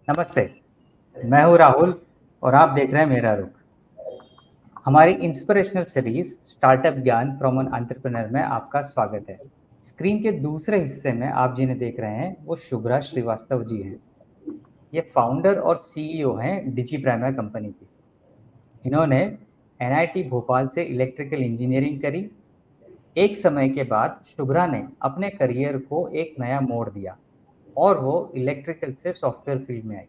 नमस्ते, मैं हूँ राहुल और आप देख रहे हैं मेरा रुख। हमारी इंस्पिरेशनल सीरीज स्टार्टअप ज्ञान फ्रॉम एन एंटरप्रेन्योर में आपका स्वागत है। स्क्रीन के दूसरे हिस्से में आप जिन्हें देख रहे हैं वो शुभ्रा श्रीवास्तव जी हैं। ये फाउंडर और सीईओ हैं डिजी प्राइमा कंपनी की। इन्होंने एनआईटी भोपाल से इलेक्ट्रिकल इंजीनियरिंग करी। एक समय के बाद शुभ्रा ने अपने करियर को एक नया मोड़ दिया और वो इलेक्ट्रिकल से सॉफ्टवेयर फील्ड में आई।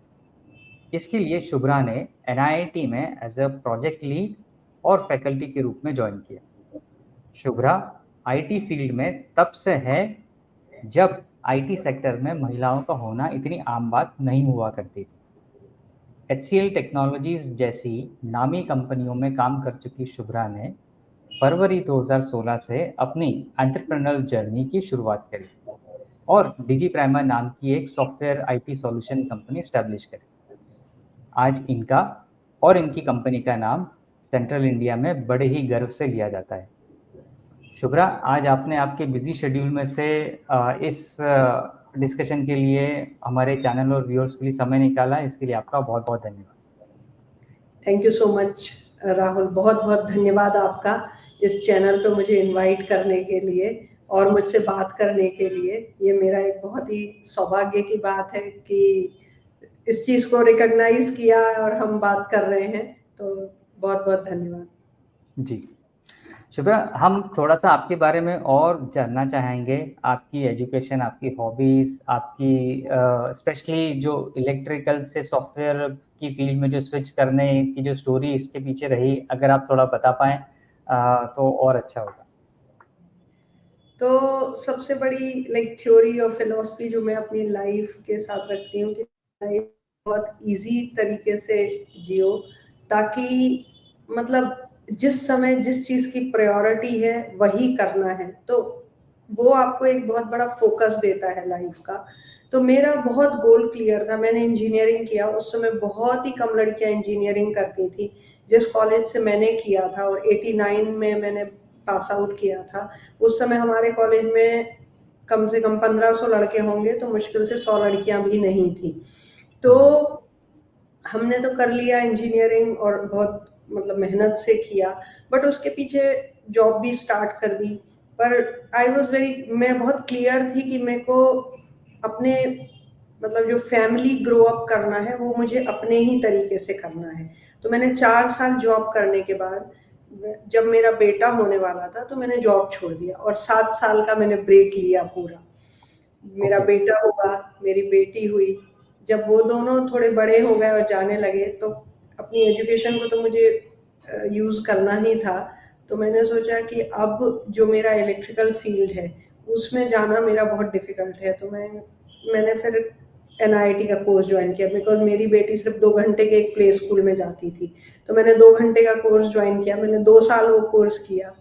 इसके लिए शुभ्रा ने एनआईटी में एज अ प्रोजेक्ट लीड और फैकल्टी के रूप में ज्वाइन किया। शुभ्रा आईटी फील्ड में तब से है जब आईटी सेक्टर में महिलाओं का होना इतनी आम बात नहीं हुआ करती थी। एचसीएल टेक्नोलॉजीज जैसी नामी कंपनियों में काम कर चुकी शुभ्रा ने फरवरी 2016 से अपनी एंटरप्रेन्योरल जर्नी की शुरुआत करी और डिजी प्राइमा नाम की एक software IT solution company establish करी। आज इनका और इनकी कंपनी का नाम सेंट्रल इंडिया में बड़े ही गर्व से लिया जाता है। शुभ्रा, आज आपने आपके बिजी शेड्यूल में से इस डिस्कशन के लिए हमारे चैनल और व्यूअर्स के लिए समय निकाला, इसके लिए आपका बहुत बहुत धन्यवाद। Thank you so much Rahul, बहुत बहुत धन्यवाद आपका इस चैनल पे मुझे इनवाइट करने के लिए और मुझसे बात करने के लिए। ये मेरा एक बहुत ही सौभाग्य की बात है कि इस चीज़ को रिकॉग्नाइज किया और हम बात कर रहे हैं, तो बहुत बहुत धन्यवाद। जी शुभ्रा, हम थोड़ा सा आपके बारे में और जानना चाहेंगे। आपकी एजुकेशन, आपकी हॉबीज, आपकी स्पेशली जो इलेक्ट्रिकल से सॉफ्टवेयर की फील्ड में जो स्विच करने की जो स्टोरी इसके पीछे रही, अगर आप थोड़ा बता पाएं तो और अच्छा होगा। तो सबसे बड़ी थ्योरी और फिलॉसफी जो मैं अपनी लाइफ के साथ रखती हूँ कि लाइफ बहुत इजी तरीके से जियो, ताकि मतलब जिस समय जिस चीज़ की प्रायोरिटी है वही करना है, तो वो आपको एक बहुत बड़ा फोकस देता है लाइफ का। तो मेरा बहुत गोल क्लियर था। मैंने इंजीनियरिंग किया, उस समय बहुत ही कम लड़कियां इंजीनियरिंग करती थी। जिस कॉलेज से मैंने किया था और 89 में मैंने पास आउट किया था, उस समय हमारे कॉलेज में कम से कम 1500 लड़के होंगे, तो मुश्किल से 100 लड़कियां भी नहीं थी। तो हमने तो कर लिया इंजीनियरिंग और बहुत मेहनत से किया, बट उसके पीछे जॉब भी स्टार्ट कर दी। पर मैं बहुत क्लियर थी कि मेरे को अपने जो फैमिली ग्रो अप करना है वो मुझे अपने ही तरीके से करना है। तो मैंने 4 साल जॉब करने के बाद जब मेरा बेटा होने वाला था तो मैंने जॉब छोड़ दिया और 7 साल का मैंने ब्रेक लिया पूरा। मेरा बेटा हुआ, मेरी बेटी हुई, जब वो दोनों थोड़े बड़े हो गए और जाने लगे तो अपनी एजुकेशन को तो मुझे यूज़ करना ही था। तो मैंने सोचा कि अब जो मेरा इलेक्ट्रिकल फील्ड है उसमें जाना मेरा बहुत डिफ़िकल्ट है। तो मैंने फिर एनआईटी का कोर्स ज्वाइन किया, बिकॉज़ मेरी बेटी सिर्फ 2 घंटे के एक प्ले स्कूल में जाती थी। तो मैंने 2 घंटे का कोर्स ज्वाइन किया, मैंने 2 साल वो कोर्स किया।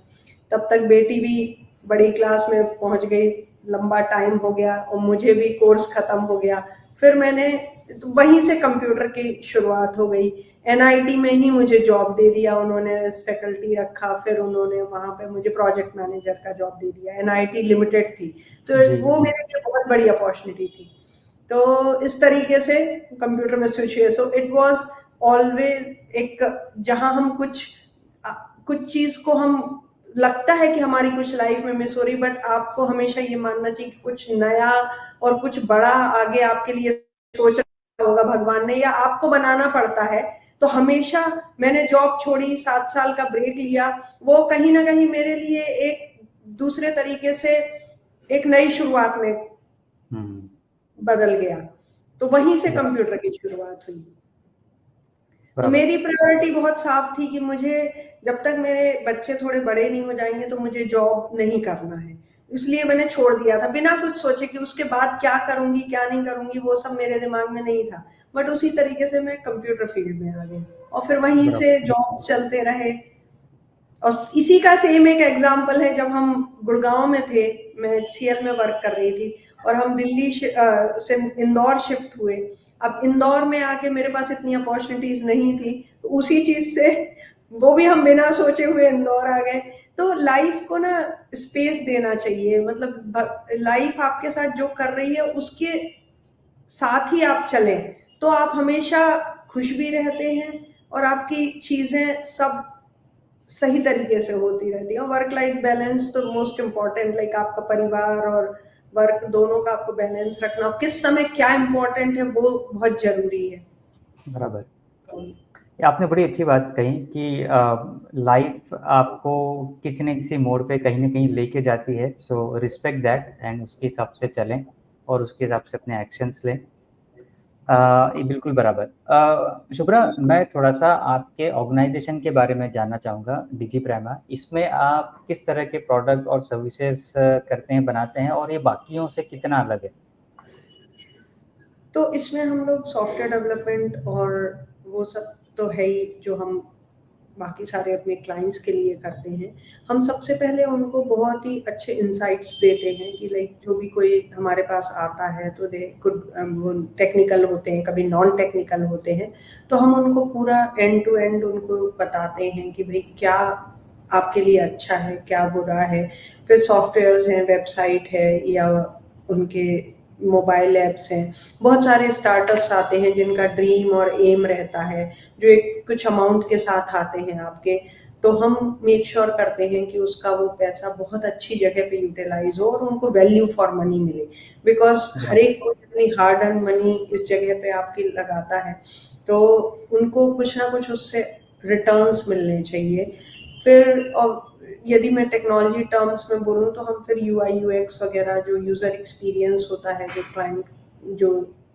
तब तक बेटी भी बड़ी क्लास में पहुंच गई, लंबा टाइम हो गया और मुझे भी कोर्स ख़त्म हो गया। फिर मैंने वहीं से कंप्यूटर की शुरुआत हो गई। एनआईटी में ही मुझे जॉब दे दिया उन्होंने, एज फैकल्टी रखा। फिर उन्होंने वहाँ पे मुझे प्रोजेक्ट मैनेजर का जॉब दे दिया। एनआईटी लिमिटेड थी, तो वो मेरे लिए बहुत बड़ी अपॉर्चुनिटी थी। तो इस तरीके से कंप्यूटर में स्विच हुए। सो इट वाज ऑलवेज एक, जहाँ हम कुछ चीज़ को हम लगता है कि हमारी कुछ लाइफ में मिस हो रही, बट आपको हमेशा ये मानना चाहिए कि कुछ नया और कुछ बड़ा आगे आपके लिए सोच रहा होगा भगवान ने, या आपको बनाना पड़ता है। तो हमेशा मैंने जॉब छोड़ी, 7 साल का ब्रेक लिया, वो कहीं ना कहीं मेरे लिए एक दूसरे तरीके से एक नई शुरुआत में बदल गया। तो वहीं से कंप्यूटर की शुरुआत हुई। तो मेरी प्रायोरिटी बहुत साफ थी कि मुझे जब तक मेरे बच्चे थोड़े बड़े नहीं हो जाएंगे तो मुझे जॉब नहीं करना है। इसलिए मैंने छोड़ दिया था बिना कुछ सोचे कि उसके बाद क्या करूंगी क्या नहीं करूंगी, वो सब मेरे दिमाग में नहीं था। बट उसी तरीके से मैं कंप्यूटर फील्ड में आ गई और फिर वहीं से जॉब्स चलते रहे। और इसी का सेम एक एग्जाम्पल है, जब हम गुड़गांव में थे, मैं HCL में वर्क कर रही थी और हम दिल्ली से इंदौर शिफ्ट हुए। अब इंदौर में आके मेरे पास इतनी अपॉर्चुनिटीज नहीं थी, तो उसी चीज से वो भी हम बिना सोचे हुए इंदौर आ गए। तो लाइफ को ना स्पेस देना चाहिए, लाइफ आपके साथ जो कर रही है उसके साथ ही आप चलें, तो आप हमेशा खुश भी रहते हैं और आपकी चीजें सब सही तरीके से होती रहती है। वर्क लाइफ बैलेंस तो मोस्ट इम्पोर्टेंट, लाइक आपका परिवार और वर्क दोनों का आपको बैलेंस रखना, किस समय क्या इम्पोर्टेंट है वो बहुत जरूरी है। बराबर। ये आपने बड़ी अच्छी बात कही कि लाइफ आपको किसी न किसी मोड़ पे कहीं ना कहीं लेके जाती है, सो रिस्पेक्ट दैट एंड उसके हिसाब से चलें और उसके हिसाब से अपने एक्शंस लें। ये बिल्कुल बराबर। शुभ्रा, मैं थोड़ा सा आपके ऑर्गेनाइजेशन के बारे में जानना चाहूँगा, डिजिप्राइमा। इसमें आप किस तरह के प्रोडक्ट और सर्विसेज करते हैं, बनाते हैं, और ये बाकियों से कितना अलग है? तो इसमें हम लोग सॉफ्टवेयर डेवलपमेंट और वो सब तो है ही, जो हम बाकी सारे अपने क्लाइंट्स के लिए करते हैं। हम सबसे पहले उनको बहुत ही अच्छे इंसाइट्स देते हैं कि लाइक जो भी कोई हमारे पास आता है तो दे कुड वो टेक्निकल होते हैं, कभी नॉन टेक्निकल होते हैं, तो हम उनको पूरा एंड टू एंड उनको बताते हैं कि भाई क्या आपके लिए अच्छा है, क्या बुरा है। फिर सॉफ्टवेयर्स हैं, वेबसाइट है, या उनके मोबाइल ऐप्स हैं। बहुत सारे स्टार्टअप्स आते हैं जिनका ड्रीम और एम रहता है, जो एक कुछ अमाउंट के साथ आते हैं आपके, तो हम मेक श्योर करते हैं कि उसका वो पैसा बहुत अच्छी जगह पे यूटिलाइज हो और उनको वैल्यू फॉर मनी मिले। बिकॉज हर एक कोई अपनी हार्ड अर्न मनी इस जगह पे आपकी लगाता है, तो उनको कुछ ना कुछ उससे रिटर्न्स मिलने चाहिए। फिर और यदि मैं टेक्नोलॉजी टर्म्स में बोलूँ तो हम फिर UI UX वगैरह, जो यूज़र एक्सपीरियंस होता है, जो क्लाइंट जो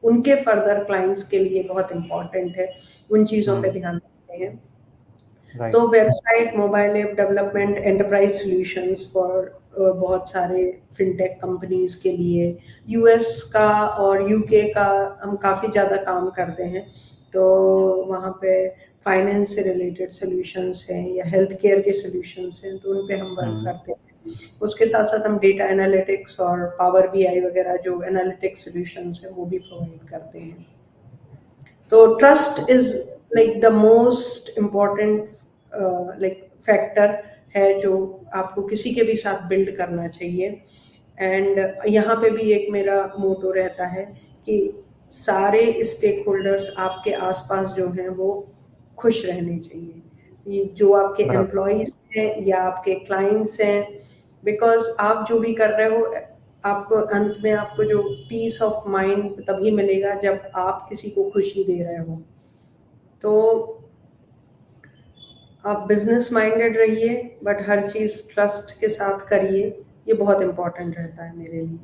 उनके फर्दर क्लाइंट्स के लिए बहुत इम्पोर्टेंट है, उन चीज़ों पे ध्यान देते हैं। तो right. Website, mobile app development, enterprise solutions for बहुत सारे फिनटेक कंपनीज के लिए, US का और UK का हम काफ़ी ज़्यादा काम करते हैं। तो वहाँ पे फाइनेंस से रिलेटेड सॉल्यूशंस हैं या हेल्थ केयर के सॉल्यूशंस हैं, तो उन पे हम वर्क करते हैं। उसके साथ साथ हम डेटा एनालिटिक्स और पावर BI वगैरह जो एनालिटिक्स सॉल्यूशंस हैं वो भी प्रोवाइड करते हैं। तो trust is like the most important like factor है जो आपको किसी के भी साथ बिल्ड करना चाहिए। एंड यहाँ पे भी एक मेरा मोटो रहता है कि सारे स्टेक होल्डर्स आपके आसपास जो हैं वो खुश रहने चाहिए, जो आपके बराबर। एम्प्लॉयज हैं या आपके क्लाइंट्स हैं। बिकॉज आप जो भी कर रहे हो, आपको अंत में आपको जो पीस ऑफ माइंड तभी मिलेगा जब आप किसी को खुशी दे रहे हो। तो आप बिजनेस माइंडेड रहिए, बट हर चीज़ ट्रस्ट के साथ करिए, ये बहुत इम्पोर्टेंट रहता है मेरे लिए।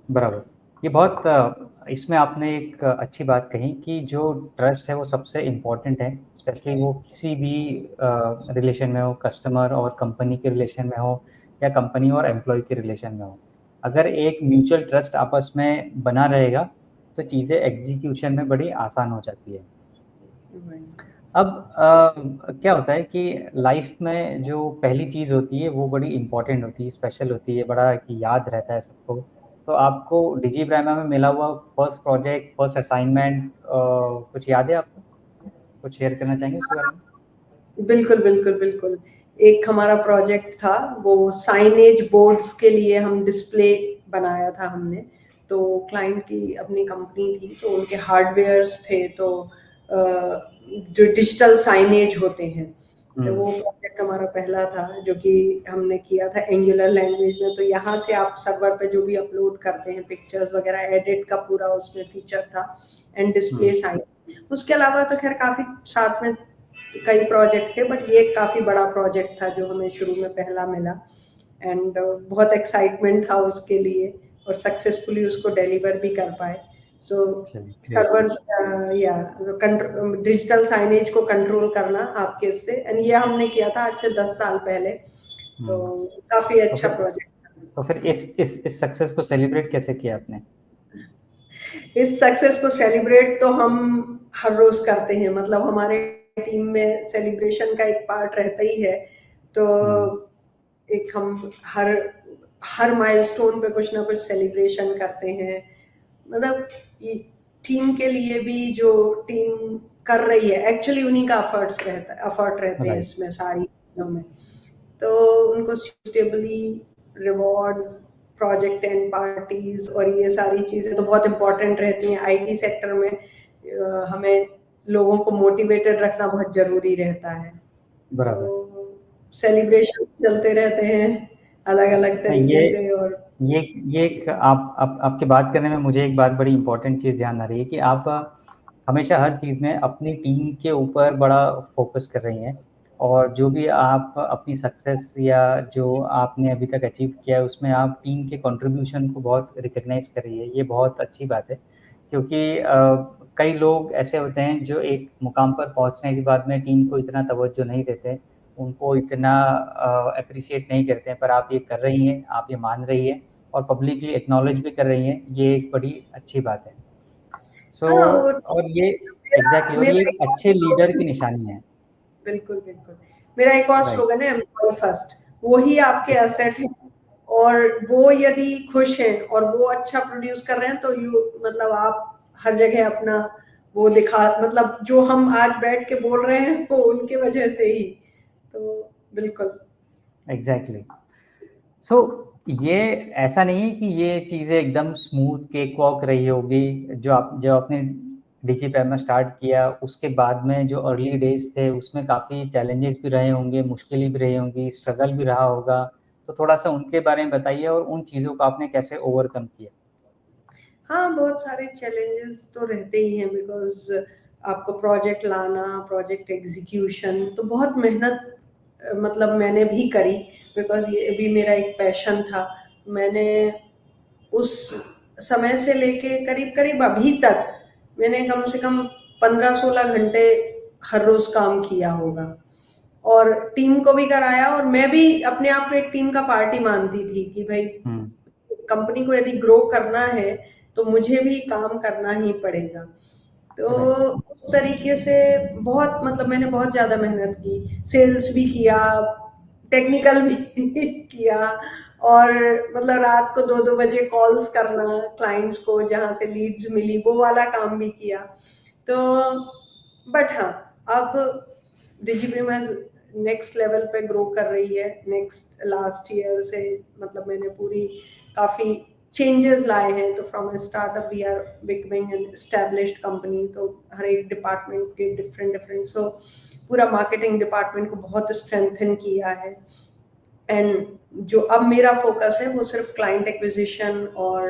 बराबर। ये बहुत इसमें आपने एक अच्छी बात कही कि जो ट्रस्ट है वो सबसे इम्पोर्टेंट है, स्पेशली वो किसी भी रिलेशन में हो, कस्टमर और कंपनी के रिलेशन में हो या कंपनी और एम्प्लॉय के रिलेशन में हो। अगर एक म्यूचुअल ट्रस्ट आपस में बना रहेगा तो चीज़ें एग्जीक्यूशन में बड़ी आसान हो जाती है। अब क्या होता है कि लाइफ में जो पहली चीज़ होती है वो बड़ी इम्पोर्टेंट होती है, स्पेशल होती है, बड़ा याद रहता है सबको। तो आपको डिजिप्राइमा में मिला हुआ फर्स्ट प्रोजेक्ट, फर्स्ट असाइनमेंट कुछ याद है आपको? कुछ शेयर करना चाहेंगे उसके बारे में? बिल्कुल, बिल्कुल, बिल्कुल। एक हमारा प्रोजेक्ट था, वो साइनेज बोर्ड्स के लिए हम डिस्प्ले बनाया था हमने। तो क्लाइंट की अपनी कंपनी थी, तो उनके हार्डवेयर्स थे, तो जो डिजिटल साइनेज होते हैं, तो वो प्रोजेक्ट हमारा पहला था, जो कि हमने किया था एंगुलर लैंग्वेज में। तो यहाँ से आप सर्वर पे जो भी अपलोड करते हैं पिक्चर्स वगैरह, एडिट का पूरा उसमें फीचर था, एंड डिस्प्ले साइन। उसके अलावा तो खैर काफ़ी साथ में कई प्रोजेक्ट थे, बट ये काफ़ी बड़ा प्रोजेक्ट था जो हमें शुरू में पहला मिला। एंड बहुत एक्साइटमेंट था उसके लिए, और सक्सेसफुली उसको डिलीवर भी कर पाए। सो सर्वर्स या डिजिटल साइनेज को कंट्रोल करना आपके से, एंड ये हमने किया था आज से 10 साल पहले। तो काफ़ी अच्छा प्रोजेक्ट था। तो फिर इस सक्सेस को सेलिब्रेट कैसे किया आपने? इस सक्सेस को सेलिब्रेट तो हम हर रोज करते हैं, मतलब हमारे टीम में सेलिब्रेशन का एक पार्ट रहता ही है। तो एक हम हर हर माइलस्टोन पे कुछ ना कुछ सेलिब्रेशन करते हैं। मतलब टीम के लिए भी, जो टीम कर रही है एक्चुअली उन्हीं का एफर्ट रहते हैं इसमें सारी चीजों में। तो उनको suitably rewards, project and parties और ये सारी चीज़ें तो बहुत इम्पोर्टेंट रहती हैं IT सेक्टर में। हमें लोगों को मोटिवेटेड रखना बहुत ज़रूरी रहता है। बराबर। तो सेलिब्रेशंस चलते रहते हैं अलग-अलग तरीके ये से। और ये एक आप आपके बात करने में मुझे एक बात बड़ी इम्पोर्टेंट चीज़ ध्यान आ रही है कि आप हमेशा हर चीज़ में अपनी टीम के ऊपर बड़ा फोकस कर रही हैं, और जो भी आप अपनी सक्सेस या जो आपने अभी तक अचीव किया है उसमें आप टीम के कंट्रीब्यूशन को बहुत रिकग्नाइज कर रही है। ये बहुत अच्छी बात है, क्योंकि कई लोग ऐसे होते हैं जो एक मुकाम पर पहुंचने के बाद में टीम को इतना तवज्जो नहीं देते, उनको इतना अप्रिशिएट नहीं करते हैं, पर आप ये कर रही हैं, आप ये मान रही हैं और पब्लिकली एक्नॉलेज भी कर रही हैं, ये एक बड़ी अच्छी बात है। सो हाँ, और और ये मेरा एग्जैक्टली, और ये मेरा एक एक और अच्छे लीडर की स्लोगन, निशानी है। बिल्कुल, बिल्कुल। मेरा एक और राइट। स्लोगन है, एम्प्लॉयी फर्स्ट। वो ही आपके एसेट है, और वो यदि खुश हैं और वो अच्छा प्रोड्यूस कर रहे हैं तो मतलब आप हर जगह अपना वो दिखा, मतलब जो हम आज बैठ के बोल रहे हैं वो उनके वजह से ही। तो बिल्कुल। एग्जैक्टली। सो ये ऐसा नहीं है कि ये चीज़ें एकदम स्मूथ केक वॉक रही होगी। जो आपने डीजीपी में स्टार्ट किया उसके बाद में जो अर्ली डेज थे उसमें काफ़ी चैलेंजेस भी रहे होंगे, मुश्किलें भी रही होंगी, स्ट्रगल भी रहा होगा। तो थोड़ा सा उनके बारे में बताइए और उन चीज़ों को आपने कैसे ओवरकम किया। हाँ, बहुत सारे चैलेंजेस तो रहते ही हैं, बिकॉज़ आपको प्रोजेक्ट लाना, प्रोजेक्ट एग्ज़ीक्यूशन तो बहुत मेहनत मतलब मैंने भी करी, बिकॉज़ ये भी मेरा एक पैशन था। मैंने उस समय से लेके करीब-करीब अभी तक मैंने कम से कम 15-16 घंटे हर रोज़ काम किया होगा, और टीम को भी कराया, और मैं भी अपने आप को एक टीम का पार्ट ही मानती थी कि भई हम्म। कंपनी को यदि ग्रो करना है तो मुझे भी काम करना ही पड़ेगा। तो राइट। उस तरीके से बहुत, मतलब मैंने बहुत ज़्यादा मेहनत की, सेल्स भी किया, टेक्निकल भी किया, और मतलब रात को 2-2 बजे कॉल्स करना क्लाइंट्स को जहाँ से लीड्स मिली, वो वाला काम भी किया। तो बट हाँ, अब डिजिप्रीमेस नेक्स्ट लेवल पे ग्रो कर रही है। नेक्स्ट लास्ट ईयर से मतलब मैंने पूरी काफ़ी चेंजेस लाए हैं। तो from a startup we are becoming an established company. तो हर एक डिपार्टमेंट के डिफरेंट डिफरेंट, सो पूरा मार्केटिंग डिपार्टमेंट को बहुत स्ट्रेंथन किया है। एंड जो अब मेरा फोकस है वो सिर्फ क्लाइंट एक्विजिशन और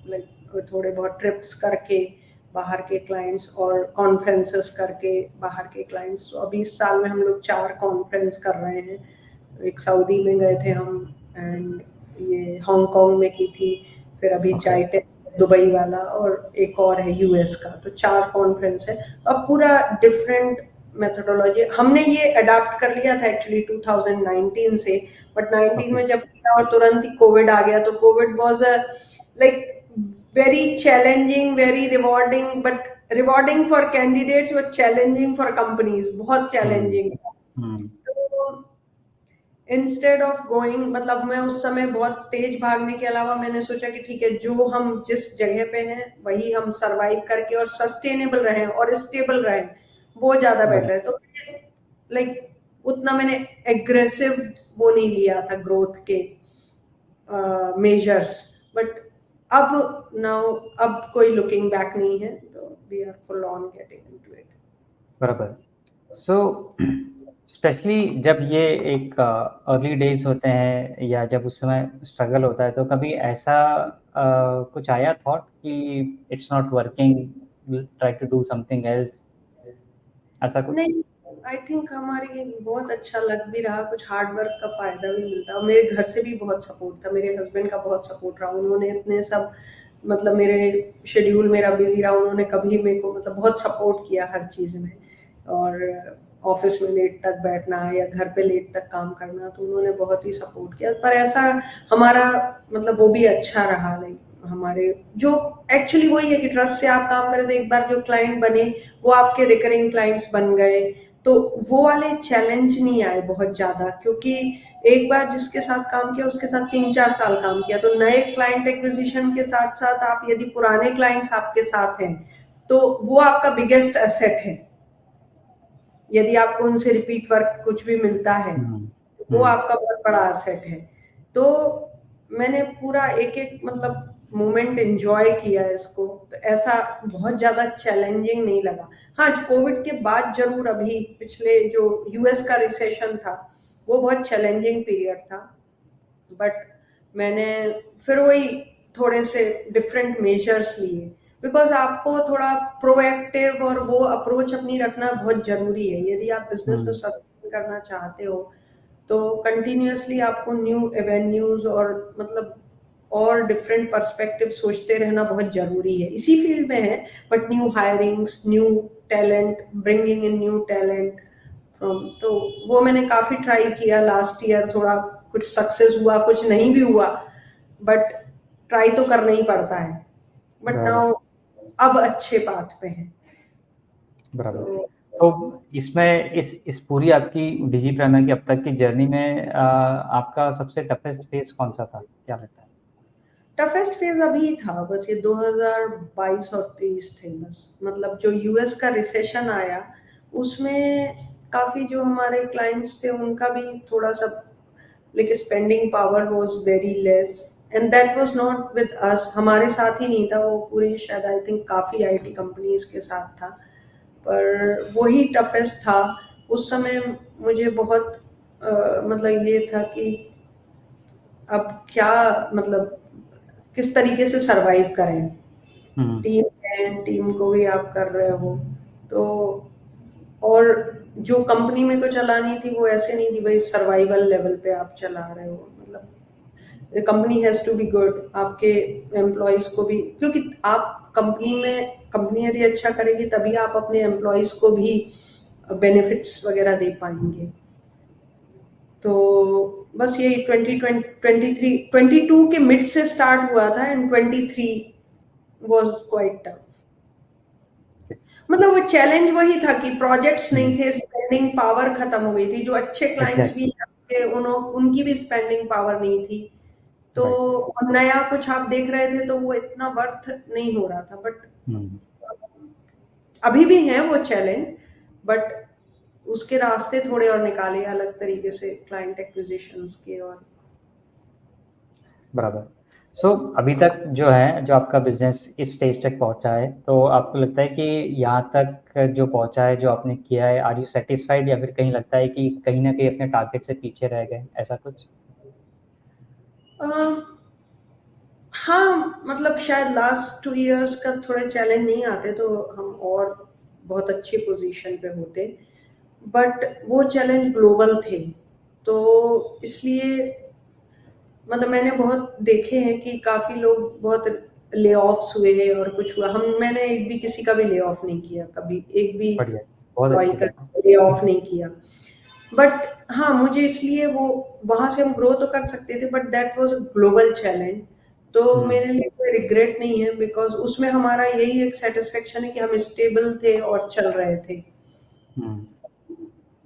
लाइक थोड़े बहुत ट्रिप्स करके बाहर के क्लाइंट्स और कॉन्फ्रेंसेस करके बाहर के क्लाइंट्स। तो अभी इस साल में हम लोग 4 कॉन्फ्रेंस कर रहे हैं। एक सऊदी में गए थे हम, एंड ये हांगकांग में की थी, फिर अभी ओके। चाइटेक्स दुबई वाला, और एक और है यूएस का। तो 4 कॉन्फ्रेंस है। अब पूरा डिफरेंट मेथोडोलॉजी हमने ये अडॉप्ट कर लिया था एक्चुअली 2019 से, बट 19 ओके। में जब किया और तुरंत ही कोविड आ गया, तो Covid was a like very challenging, very rewarding, but rewarding for candidates but challenging for companies, बहुत हम्म। चैलेंजिंग। हम्म। तो इंस्टेड ऑफ गोइंग, मतलब मैं उस समय बहुत तेज भागने के अलावा मैंने सोचा कि ठीक है, जो हम जिस जगह पे हैं वही हम सरवाइव करके और सस्टेनेबल रहें और स्टेबल रहें, वो ज्यादा बेटर है। बराबर। तो लाइक उतना मैंने एग्रेसिव वो नहीं लिया था ग्रोथ के मेजर्स, बट अब नाउ अब कोई लुकिंग बैक नहीं है, तो we are full on getting into it. बराबर। सो स्पेशली जब ये एक अर्ली डेज होते हैं या जब उस समय स्ट्रगल होता है, तो कभी ऐसा कुछ आया थॉट कि it's not working, try to do something else, ऐसा कुछ? नहीं, आई थिंक हमारी बहुत अच्छा लग भी रहा, कुछ हार्ड वर्क का फ़ायदा भी मिलता, और मेरे घर से भी बहुत सपोर्ट था, मेरे हस्बैंड का बहुत सपोर्ट रहा। उन्होंने इतने सब, मतलब मेरे शेड्यूल मेरा बिज़ी रहा, उन्होंने कभी मेरे को मतलब बहुत सपोर्ट किया हर चीज़ में। और ऑफ़िस में लेट तक बैठना या घर पे लेट तक काम करना, तो उन्होंने बहुत ही सपोर्ट किया। पर ऐसा हमारा मतलब वो भी अच्छा रहा, लाइक हमारे जो एक्चुअली वही है कि ट्रस्ट से आप काम करें, तो एक बार जो क्लाइंट बने वो आपके रिकरिंग क्लाइंट्स बन गए, तो वो वाले चैलेंज नहीं आए बहुत ज़्यादा, क्योंकि एक बार जिसके साथ काम किया उसके साथ 3-4 साल काम किया। तो नए क्लाइंट एक्विजिशन के साथ-साथ आप यदि पुराने क्लाइंट्स आपके साथ हैं, तो वो आपका बिगेस्ट एसेट है। यदि आपको उनसे रिपीट वर्क कुछ भी मिलता है, हम्म। वो हम्म। आपका बहुत बड़ा एसेट है। तो मैंने पूरा एक-एक मतलब मोमेंट एंजॉय किया इसको, तो ऐसा बहुत ज़्यादा चैलेंजिंग नहीं लगा। हाँ, कोविड के बाद जरूर अभी पिछले जो यूएस का रिसेशन था वो बहुत चैलेंजिंग पीरियड था, बट मैंने फिर वही थोड़े से डिफरेंट मेजर्स लिए, बिकॉज आपको थोड़ा प्रोएक्टिव और वो अप्रोच अपनी रखना बहुत जरूरी है। यदि आप बिजनेस में सस्टेन करना चाहते हो तो कंटिन्यूअसली आपको न्यू एवेन्यूज और मतलब और डिफरेंट पर्सपेक्टिव सोचते रहना बहुत जरूरी है। इसी फील्ड में है, but new hirings, new talent, bringing in new talent from, तो वो मैंने काफी ट्राई किया लास्ट ईयर। थोड़ा कुछ सक्सेस हुआ, कुछ नहीं भी हुआ, बट ट्राई तो करना ही पड़ता है। बट नाउ अब अच्छे पाथ पे है। बराबर। तो इसमें इस पूरी आपकी डिजिप्रेन्योर की अब तक की जर्नी में आपका सबसे टफेस्ट फेज कौन सा था, क्या लगता है? टफेस्ट फेज अभी था बस ये 2022 और 23 थे बस। मतलब जो यूएस का रिसेशन आया उसमें काफी जो हमारे क्लाइंट्स थे उनका भी थोड़ा सा like spending power was very less, and that was not with us. हमारे साथ ही नहीं था वो, पूरी शायद आई थिंक काफी आईटी कंपनीज के साथ था, पर वही टफेस्ट था उस समय। मुझे बहुत मतलब ये था कि अब क्या, मतलब किस तरीके से सरवाइव करें। टीम है, टीम को भी आप कर रहे हो तो, और जो कंपनी में को चलानी थी वो ऐसे नहीं कि भाई सर्वाइवल लेवल पे आप चला रहे हो। मतलब company has to be good, आपके एम्प्लॉयज को भी, क्योंकि आप कंपनी यदि अच्छा करेगी तभी आप अपने एम्प्लॉयज को भी बेनिफिट्स वगैरह दे पाएंगे। तो बस यही 22 के मिड से स्टार्ट हुआ था, एंड 23 वाज क्वाइट टफ। मतलब वो चैलेंज वही था कि प्रोजेक्ट्स नहीं थे, स्पेंडिंग पावर खत्म हो गई थी। जो अच्छे क्लाइंट्स भी थे उनकी भी स्पेंडिंग पावर नहीं थी, तो नया कुछ आप देख रहे थे तो वो इतना वर्थ नहीं हो रहा था। बट अभी भी है वो चैलेंज, बट उसके रास्ते थोड़े और निकाले अलग तरीके से क्लाइंट एक्विजिशंस के। और बराबर। सो अभी तक जो है, जो आपका बिजनेस इस स्टेज तक पहुंचा है, तो आपको लगता है कि यहाँ तक जो पहुंचा है, जो आपने किया है, आर यू सेटिस्फाइड, या फिर कहीं लगता है कि कहीं ना कहीं अपने टारगेट से पीछे रह गए, ऐसा कुछ? हाँ, मतलब शायद लास्ट 2 इयर्स का थोड़े चैलेंज नहीं आते तो हम और बहुत अच्छी पोजीशन पे होते, बट वो चैलेंज ग्लोबल थे। तो इसलिए मतलब मैंने बहुत देखे हैं कि काफी लोग बहुत ले ऑफ्स हुए और कुछ हुआ। मैंने एक भी किसी का भी ले ऑफ नहीं किया कभी, एक भी बढ़िया, बहुत एम्प्लॉय अच्छी का बात है। ले ऑफ नहीं किया। बट हाँ, मुझे इसलिए वो वहां से हम ग्रो तो कर सकते थे, but that was a global challenge. तो मेरे लिए कोई रिग्रेट नहीं है, बिकॉज उसमें हमारा यही एक सेटिस्फेक्शन है कि हम स्टेबल थे और चल रहे थे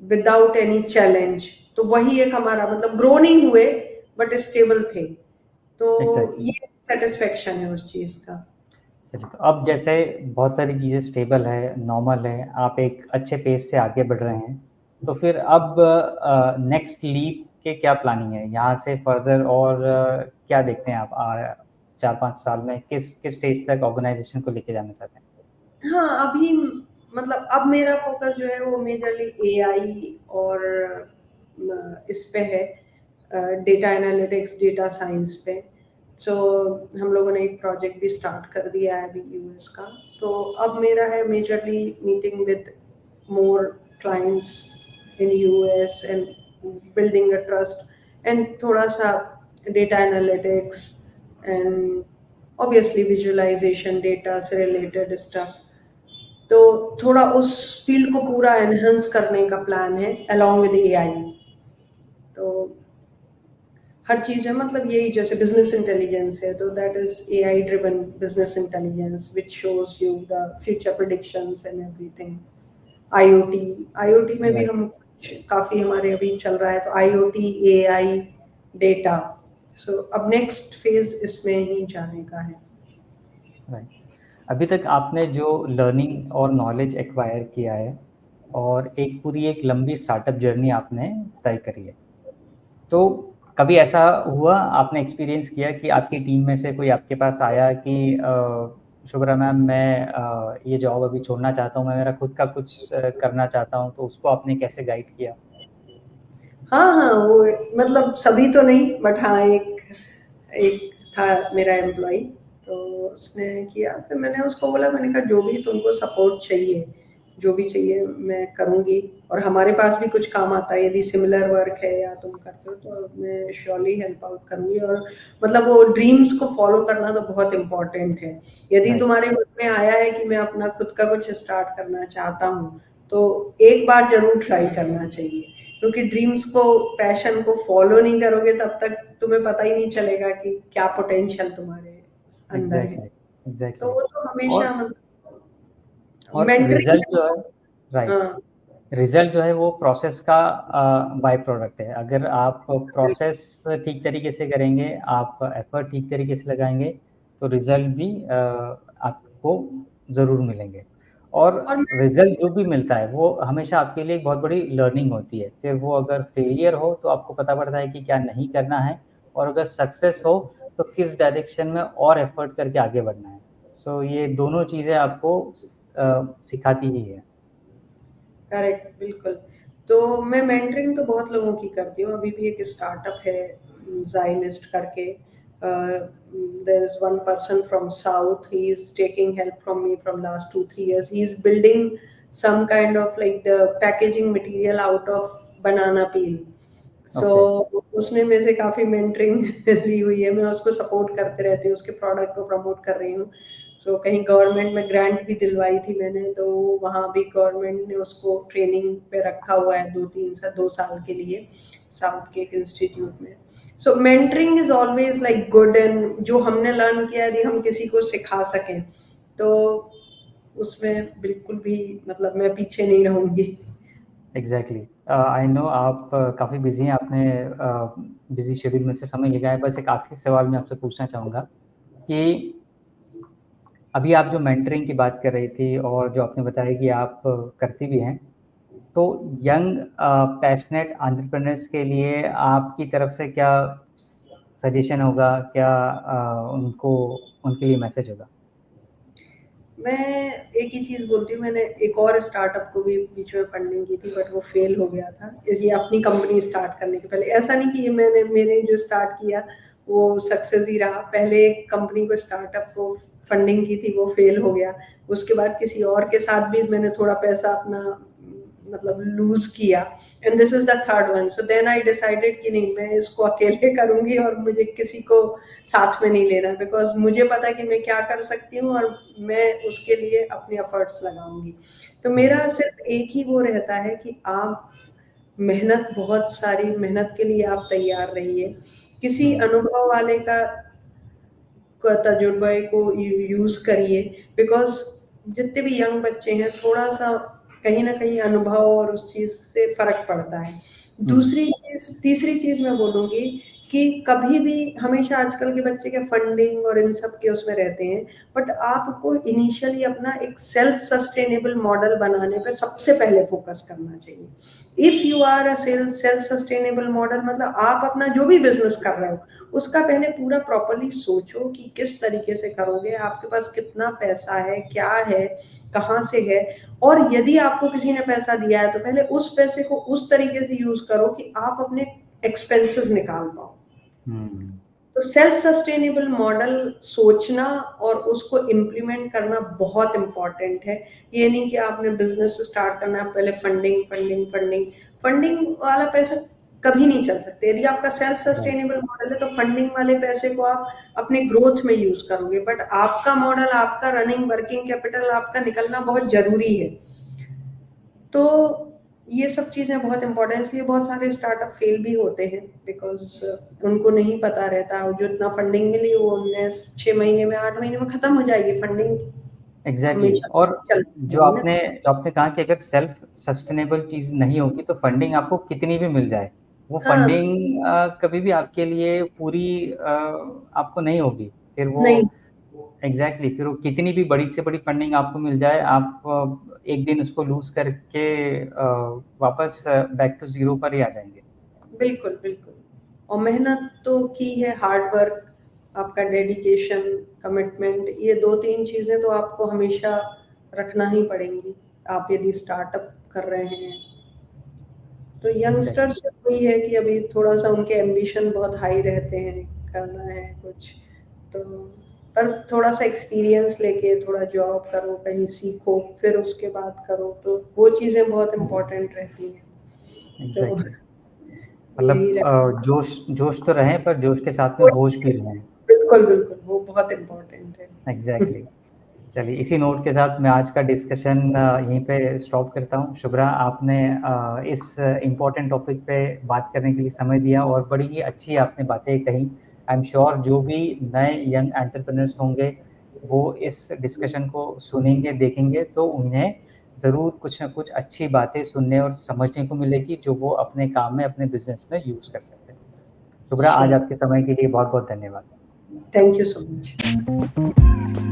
विदाउट एनी चैलेंज। तो वही एक हमारा मतलब ग्रो नहीं हुए बट स्टेबल थे, तो ये सेटिस्फेक्शन है उस चीज का। चलिए, तो अब जैसे बहुत सारी चीज़ें स्टेबल है, नॉर्मल है, आप एक अच्छे पेस से आगे बढ़ रहे हैं, तो फिर अब नेक्स्ट लीप के क्या प्लानिंग है यहाँ से फर्दर, और क्या देखते हैं आप 4-5 साल में किस किस स्टेज तक ऑर्गेनाइजेशन को लेके जाना चाहते हैं? हाँ, अभी मतलब अब मेरा फोकस जो है वो मेजरली एआई और इस पे है, डेटा एनालिटिक्स, डेटा साइंस पे। सो हम लोगों ने एक प्रोजेक्ट भी स्टार्ट कर दिया है अभी यूएस का। तो अब मेरा है majorly meeting with more clients in US and building a trust, and थोड़ा सा data analytics and obviously visualisation, data से रिलेटेड स्टफ। तो थोड़ा उस फील्ड को पूरा एनहांस करने का प्लान है अलोंग विद एआई। तो हर चीज है, मतलब यही जैसे बिजनेस इंटेलिजेंस है तो that is AI driven business intelligence which shows you the future predictions and everything. IoT, IoT में भी हम काफी हमारे अभी चल रहा है, तो आईओटी, एआई, डेटा। सो अब नेक्स्ट फेज इसमें ही जाने का है। राइट। अभी तक आपने जो लर्निंग और नॉलेज एक्वायर किया है, और एक पूरी एक लंबी स्टार्टअप जर्नी आपने तय करी है, तो कभी ऐसा हुआ, आपने एक्सपीरियंस किया कि आपकी टीम में से कोई आपके पास आया कि शुभ्रा मैम, मैं ये जॉब अभी छोड़ना चाहता हूँ, मैं मेरा खुद का कुछ करना चाहता हूँ, तो उसको आपने कैसे गाइड किया? हाँ, हाँ, वो मतलब सभी तो नहीं, बट हाँ, एक एक था मेरा एम्प्लॉई, तो उसने किया। फिर मैंने उसको बोला, मैंने कहा जो भी तुमको सपोर्ट चाहिए, जो भी चाहिए मैं करूँगी, और हमारे पास भी कुछ काम आता है, यदि सिमिलर वर्क है या तुम करते हो तो मैं श्योरली हेल्प आउट करूँगी। और मतलब वो ड्रीम्स को फॉलो करना तो बहुत इम्पोर्टेंट है। यदि राइट, तुम्हारे मन में आया है कि मैं अपना खुद का कुछ स्टार्ट करना चाहता हूँ, तो एक बार ज़रूर ट्राई करना चाहिए, क्योंकि ड्रीम्स को, पैशन को फॉलो नहीं करोगे तब तक तुम्हें पता ही नहीं चलेगा कि क्या पोटेंशियल तुम्हारे अंदर है। एग्जैक्टली, तो एग्जैक्टली। वो तो और हमेशा मतलब रिजल्ट मेंटरिंग। जो है, राइट, हाँ, रिजल्ट जो है वो प्रोसेस का बाय प्रोडक्ट है। अगर आप प्रोसेस ठीक तरीके से करेंगे, आप एफर्ट ठीक तरीके से लगाएंगे, तो रिजल्ट भी आपको ज़रूर मिलेंगे। और और मैं रिजल्ट जो भी मिलता है वो हमेशा आपके लिए एक बहुत बड़ी लर्निंग होती है। फिर वो अगर फेलियर हो तो आपको पता पड़ता है कि क्या नहीं करना है, और अगर सक्सेस हो तो किस डायरेक्शन में और एफर्ट करके आगे बढ़ना है। सो ये दोनों चीज़ें आपको सिखाती ही है। करेक्ट, बिल्कुल। तो मैं मेंटरिंग तो बहुत लोगों की करती हूँ। अभी भी एक स्टार्टअप है, ज़ाइनिस्ट करके। There is one person from south, he is taking help from me from last 2-3 years. He is building some kind of like the packaging material out of banana peel. So okay. उसने मेरे से काफ़ी mentoring ली हुई है। मैं उसको support करते रहती हूँ, उसके प्रोडक्ट को प्रमोट कर रही हूँ। सो कहीं गवर्नमेंट में ग्रांट भी दिलवाई थी मैंने, तो वहाँ भी गवर्नमेंट ने उसको ट्रेनिंग पे रखा हुआ है 2 साल के लिए, साउथ के एक इंस्टीट्यूट में। So mentoring is always like good, and जो हमने लर्न किया यदि हम किसी को सिखा सकें तो उसमें बिल्कुल भी मतलब मैं पीछे नहीं रहूंगी। एग्जैक्टली, आई नो आप काफ़ी बिजी हैं, आपने बिजी शेड्यूल में से समय निकाला है। बस एक आखिरी सवाल मैं आपसे पूछना चाहूँगा कि अभी आप जो मेंटरिंग की बात कर रही थी और जो आपने बताया कि आप करती भी हैं, तो यंग पैशनेट एंटरप्रेन्योर्स के लिए आपकी तरफ से क्या सजेशन होगा, क्या उनको उनके लिए मैसेज होगा? मैं एक ही चीज़ बोलती हूँ, मैंने एक और स्टार्टअप को भी बीच में फंडिंग की थी, बट वो फेल हो गया था। ये अपनी कंपनी स्टार्ट करने के पहले, ऐसा नहीं कि ये मैंने जो स्टार्ट किया वो सक्सेस ही रहा। पहले एक कंपनी को, स्टार्टअप को फंडिंग की थी, वो फेल हो गया। उसके बाद किसी और के साथ भी मैंने थोड़ा पैसा अपना मतलब लूज किया, and this is the third one. So then I decided कि नहीं, मैं इसको अकेले करूंगी और मुझे किसी को साथ में नहीं लेना, बिकॉज मुझे पता है कि मैं क्या कर सकती हूँ और मैं उसके लिए अपने एफर्ट्स लगाऊंगी। तो मेरा सिर्फ एक ही वो रहता है कि आप मेहनत, बहुत सारी मेहनत के लिए आप तैयार रहिए। किसी अनुभव वाले का तजुर्बे को यूज करिए, बिकॉज जितने भी यंग बच्चे हैं, थोड़ा सा कहीं ना कहीं अनुभव और उस चीज से फर्क पड़ता है। दूसरी चीज, तीसरी चीज मैं बोलूंगी कि कभी भी, हमेशा आजकल के बच्चे के फंडिंग और इन सब के उसमें रहते हैं, बट आपको इनिशियली अपना एक सेल्फ सस्टेनेबल मॉडल बनाने पे सबसे पहले फोकस करना चाहिए। If you are a self sustainable model, मतलब आप अपना जो भी बिजनेस कर रहे हो उसका पहले पूरा प्रॉपरली सोचो कि किस तरीके से करोगे, आपके पास कितना पैसा है, क्या है, कहाँ से है। और यदि आपको किसी ने पैसा दिया है तो पहले उस पैसे को उस तरीके से यूज करो कि आप अपने एक्सपेंसेस निकाल पाओ। हम्म। तो सेल्फ सस्टेनेबल मॉडल सोचना और उसको इम्प्लीमेंट करना बहुत इंपॉर्टेंट है। ये नहीं कि आपने बिजनेस स्टार्ट करना है पहले फंडिंग फंडिंग फंडिंग, फंडिंग वाला पैसा कभी नहीं चल सकते। यदि आपका सेल्फ राइट, सस्टेनेबल मॉडल है तो फंडिंग वाले पैसे को आप अपने ग्रोथ में यूज करोगे, बट आपका मॉडल, आपका रनिंग वर्किंग कैपिटल आपका निकलना बहुत जरूरी है। तो ये सब चीज़ें बहुत इंपॉर्टेंट, इसलिए बहुत सारे स्टार्टअप फेल भी होते हैं, बिकॉज उनको नहीं पता रहता। जो इतना फंडिंग मिली वो उन्हें 6 महीने में, 8 महीने में खत्म हो जाएगी फंडिंग। एग्जैक्टली। हमेशा और चलती जो रहेगी ना। आपने कहा कि अगर सेल्फ सस्टेनेबल चीज़ नहीं होगी तो फंडिंग आपको कितनी भी मिल जाए, वो हाँ, फंडिंग कभी भी आपके लिए पूरी आपको नहीं होगी। फिर वो नहीं, एग्जैक्टली, फिर वो कितनी भी बड़ी से बड़ी फंडिंग आपको मिल जाए, आप एक दिन उसको लूज करके वापस बैक टू जीरो पर ही आ जाएंगे। बिल्कुल बिल्कुल। और मेहनत तो की है, हार्ड वर्क, आपका डेडिकेशन, कमिटमेंट, ये 2-3 चीज़ें तो आपको हमेशा रखना ही पड़ेंगी, आप यदि स्टार्टअप कर रहे हैं। तो यंगस्टर्स वही है कि अभी थोड़ा-सा उनके एम्बिशन बहुत हाई रहते हैं, करना है कुछ, तो पर थोड़ा-सा एक्सपीरियंस लेके थोड़ा जॉब करो, कहीं सीखो, फिर उसके बाद करो, तो वो चीज़ें बहुत इम्पोर्टेंट रहती हैं। तो एग्जैक्टली। यही मतलब जोश तो रहे, पर जोश के साथ में होश भी रहे। बिल्कुल, बिल्कुल, वो बहुत इम्पोर्टेंट है। एग्जैक्टली। चलिए, इसी नोट के साथ मैं आज का डिस्कशन यहीं पे स्टॉप करता हूँ। शुभ्रा, आपने इस इम्पोर्टेंट टॉपिक पे बात करने के लिए समय दिया और बड़ी ही अच्छी आपने बातें कही। आई एम श्योर जो भी नए यंग एंटरप्रेन्योर्स होंगे वो इस डिस्कशन को सुनेंगे, देखेंगे, तो उन्हें ज़रूर कुछ ना कुछ अच्छी बातें सुनने और समझने को मिलेगी जो वो अपने काम में, अपने बिजनेस में यूज़ कर सकते हैं। शुभ्रा, आज श्योर, आपके समय के लिए बहुत बहुत धन्यवाद। Thank you so much.